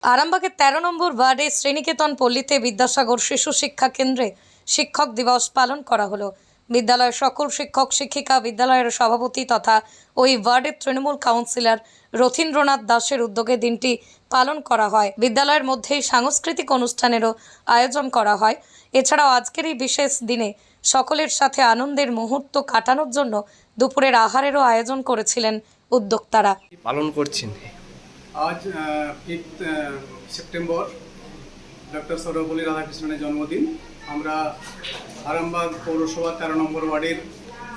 আরামবাগের ১৩ নম্বর ওয়ার্ডে শ্রীনিকেতন পল্লীতে বিদ্যাসাগর শিশু শিক্ষা কেন্দ্রে শিক্ষক দিবস পালন করা হলো। বিদ্যালয়ের সকল শিক্ষক শিক্ষিকা, বিদ্যালয়ের সভাপতি তথা ওই ওয়ার্ডের তৃণমূল কাউন্সিলর রথীন্দ্রনাথ দাসের উদ্যোগে দিনটি পালন করা হয়। বিদ্যালয়ের মধ্যেই সাংস্কৃতিক অনুষ্ঠানেরও আয়োজন করা হয়। এছাড়াও আজকের এই বিশেষ দিনে সকলের সাথে আনন্দের মুহূর্ত কাটানোর জন্য দুপুরের আহারেরও আয়োজন করেছিলেন উদ্যোক্তারা। পালন করছেন আজ 5 সেপ্টেম্বর ডক্টর সর্বপল্লী রাধাকৃষ্ণনের জন্মদিন। আমরা আরামবাগ পৌরসভা 13 নম্বর ওয়ার্ডের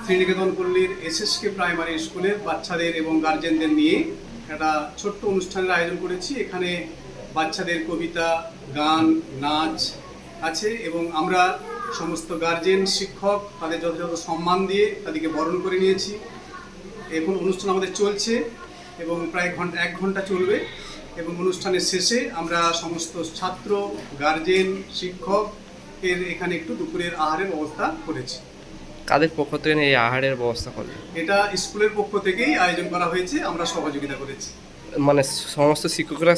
শ্রীনিকেতন পল্লীর এসএসকে প্রাইমারি স্কুলের বাচ্চাদের এবং গার্জেনদের নিয়ে একটা ছোট্ট অনুষ্ঠানের আয়োজন করেছি। এখানে বাচ্চাদের কবিতা, গান, নাচ আছে এবং আমরা সমস্ত গার্জেন, শিক্ষক তাদের যথাযথ সম্মান দিয়ে তাদেরকে বরণ করে নিয়েছি। এখন অনুষ্ঠান আমাদের চলছে এবং প্রায় 1 ঘন্টা চলবে এবং অনুষ্ঠানের শেষে আমরা সমস্ত ছাত্র, গার্জেন, শিক্ষক এর এখানে একটু দুপুরের আহারের ব্যবস্থা করেছি। কাদের পক্ষ থেকে এই আহারের ব্যবস্থা করলেন? এটা স্কুলের পক্ষ থেকেই আয়োজন করা হয়েছে, আমরা সহযোগিতা করেছি। মানে সমস্ত শিক্ষকরা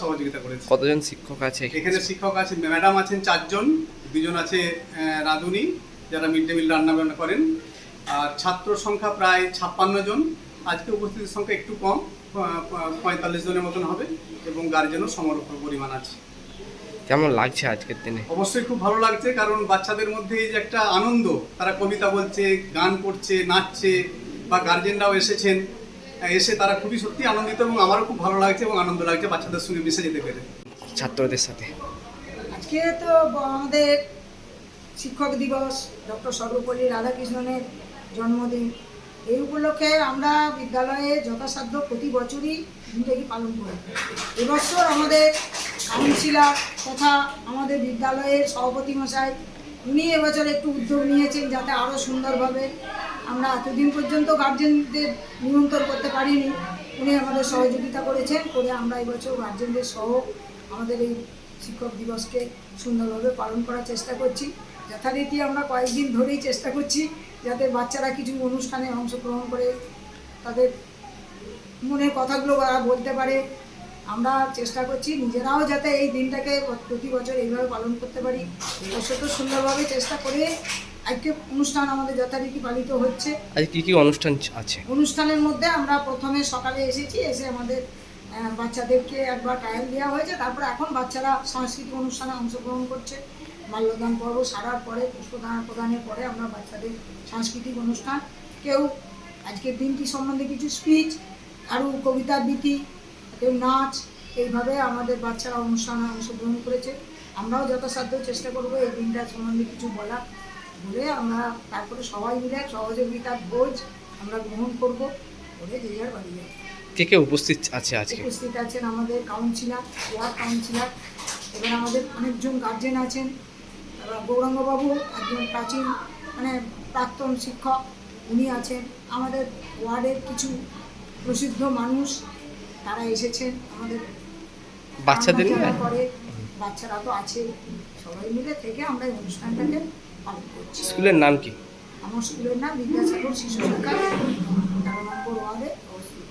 সহযোগিতা করেছে। কতজন শিক্ষক আছে এখানে? শিক্ষক আছে, ম্যাডাম আছেন 4 জন, 2 জন আছে রাঁধুনি যারা মিড ডে মিল রান্না করেন, আর ছাত্র সংখ্যা প্রায় 56 জন। আজকে উপস্থিতির সংখ্যা একটু কম, 45 জনের মতন হবে এবং গার্জেনও সমরূপ পরিমাণ আছে। কেমন লাগছে আজকের দিনে? অবশ্যই খুব ভালো লাগছে, কারণ বাচ্চাদের মধ্যে এই যে একটা আনন্দ, তারা কবিতা বলছে, গান করছে, নাচছে, বা গার্জেনরাও এসেছেন, এসে তারা খুবই সত্যি আনন্দিত এবং আমারও খুব ভালো লাগছে এবং আনন্দ লাগছে বাচ্চাদের সঙ্গে মিশে যেতে পেরে। ছাত্রদের সাথে আজকে তো আমাদের শিক্ষক দিবস, ডক্টর সর্বপল্লী রাধাকৃষ্ণনের জন্মদিন। এই উপলক্ষে আমরা বিদ্যালয়ে যথাসাধ্য প্রতি বছরই দিনটাকে পালন করি। এবছর আমাদের কাউন্সিলর তথা আমাদের বিদ্যালয়ের সভাপতি মশাই, উনি এবছর একটু উদ্যোগ নিয়েছেন যাতে আরও সুন্দরভাবে, আমরা এতদিন পর্যন্ত গার্জেনদের নিমন্ত্রণ করতে পারিনি, উনি আমাদের সহযোগিতা করেছেন, করে আমরা এবছর গার্জেনদের সহ আমাদের এই শিক্ষক দিবসকে সুন্দরভাবে পালন করার চেষ্টা করছি। যথারীতি আমরা কয়েকদিন ধরেই চেষ্টা করছি যাতে বাচ্চারা কিছু অনুষ্ঠানে অংশগ্রহণ করে তাদের মনের কথাগুলো বলতে পারে। আমরা চেষ্টা করছি নিজেরাও যাতে এই দিনটাকে প্রতি বছর এইভাবে পালন করতে পারি। এবছর তো সুন্দরভাবে চেষ্টা করে আজকে অনুষ্ঠান আমাদের যথারীতি পালিত হচ্ছে। আজ কি অনুষ্ঠান আছে? অনুষ্ঠানের মধ্যে আমরা প্রথমে সকালে এসে আমাদের বাচ্চাদেরকে একবার ট্রায়াল দেওয়া হয়েছে, তারপরে এখন বাচ্চারা সাংস্কৃতিক অনুষ্ঠানে অংশগ্রহণ করছে। মাল্যদান পর্ব সারার পরে, পুষ্পদান প্রদানের পরে আমরা বাচ্চাদের সাংস্কৃতিক অনুষ্ঠান, কেউ আজকের দিনটি সম্বন্ধে কিছু স্পিচ, আরও কবিতা আবৃত্তি, কেউ নাচ, এইভাবে আমাদের বাচ্চারা অনুষ্ঠানে অংশগ্রহণ করেছে। আমরাও যথাসাধ্য চেষ্টা করবো এই দিনটার সম্বন্ধে কিছু বলে আমরা তারপরে সবাই মিলে সহযোগিতার ভোজ আমরা গ্রহণ করব, করে যে যার বাড়ি যাবে। কে উপস্থিত আছে আজকে? উপস্থিত আছেন আমাদের কাউন্সিলর, ওয়ার্ড কাউন্সিলর, এবার আমাদের অনেকজন গার্জেন আছেন। গৌরাঙ্গবাবু একজন প্রাচীন প্রাক্তন শিক্ষক, উনি আছেন। আমাদের ওয়ার্ডের কিছু প্রসিদ্ধ মানুষ তারা এসেছেন, আমাদের বাচ্চাদের করে বাচ্চারা তো আছে, সবাই মিলে থেকে আমরা এই অনুষ্ঠানটাকে পালন করছি। স্কুলের নাম কি? আমার স্কুলের নাম বিদ্যাসাগর শিশু শিক্ষা 13 নম্বর ওয়ার্ডে অবস্থিত।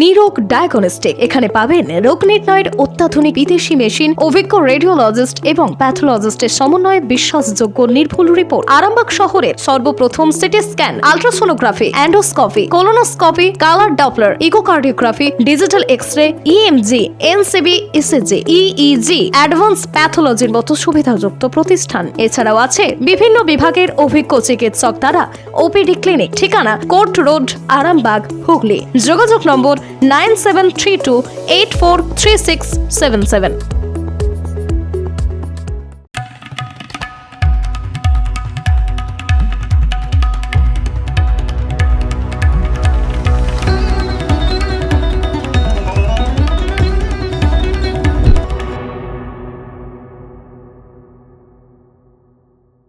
নিরোগ ডায়াগনস্টিক, এখানে পাবেন রোগ নির্ণয়ের অত্যাধুনিক বিদেশি মেশিন, অভিজ্ঞ রেডিওলজিস্ট এবং প্যাথোলজিস্টের সমন্বয়ে বিশ্বাসযোগ্য নির্ভুল রিপোর্ট। আরামবাগ শহরের সর্বপ্রথম CT scan, ultrasonography, endoscopy, colonoscopy, colour Doppler, echocardiography, digital X-ray, EMG, NCV, ECG, EEG, advance প্যাথোলজির মতো সুবিধাযুক্ত প্রতিষ্ঠান। এছাড়াও আছে বিভিন্ন বিভাগের অভিজ্ঞ চিকিৎসক দ্বারা ওপিডি ক্লিনিক। ঠিকানা কোর্ট রোড, আরামবাগ, হুগলি। যোগাযোগ নম্বর 9732843677।